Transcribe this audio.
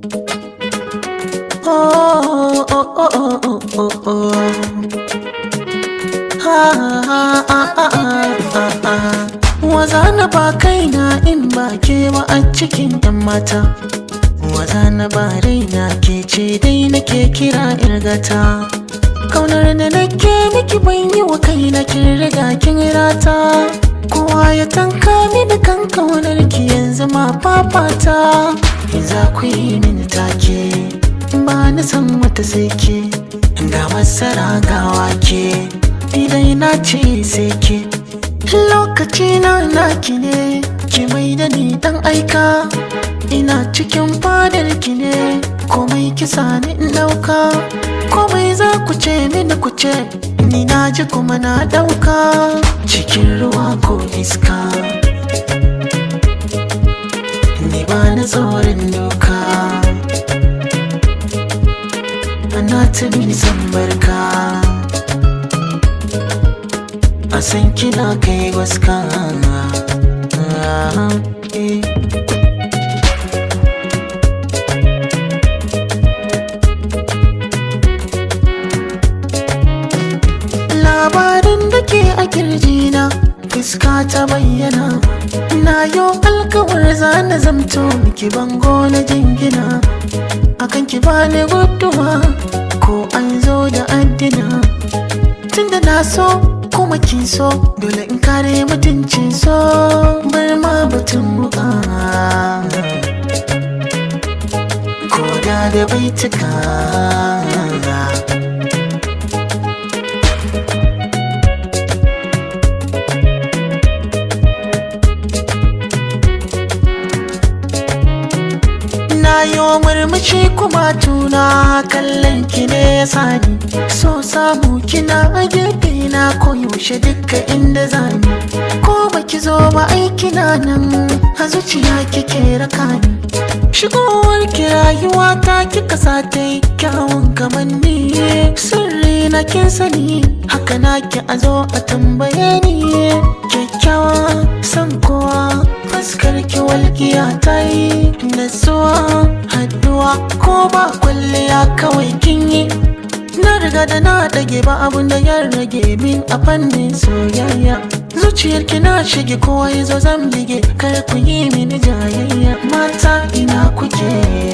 Oh, oh, oh, oh, oh, oh, oh. Ha, ha, ha, ha, ha, ha. Waza na ba kaina in ba ke ba a cikin 'yan mata. Waza na ba raina ke ce dai nake kira irgata. Kaunar da nake miki ban yi wa kaina kin riga kin rata. Kowa ya tanka mini kan kaunar ki yanzu ma fafata. In za ku yi mini take ba na san wata sai ke, ga masara ga wake idan na ce sai ke. Lokaci na naki ne, ki mai da ni dan aika. Ina cikin fadar ki ne, komai kisa ni in dauka. Komai za ku ce mini ku ce, ni na ji kuma na dauka. Cikin ruwa ko iska, ni ba na tsoron doka. Ana ta nisan barka, a san kina kai waska. Labarin da ke a kirjina fuska ta bayyana. Na yo alkawar zana zamto miki bango na jingina. Akan ki bani guduwa ko an zo da addina. Tunda na so kuma kin so, dole in kare mutuncin so. Bar ma batun muka ko da baituka. Na yo murmushi kuma tuna kallon ki ne ya sani. So samu kina a gefe na koyaushe duka inda zani. Ko baki zo ba aiki na nan, a zuciya kike raka ni. Shigowar ki rayuwa ta kika sa ta yi kyawun kamanni. Sirri na kin sani, haka na ki a zo a tambaye ni. Kyakkyawa san kowa, fuskar ki walƙiya ta yi. Natsuwa haduwa ko ba kwalliya kawai kin yi. Na riga da na dage ba abun da ya rage min a fannin soyayya. Zuciyar ki na shige kowa ya zo zan bige, kar ku yi mini jayayya. Mata ina kuke?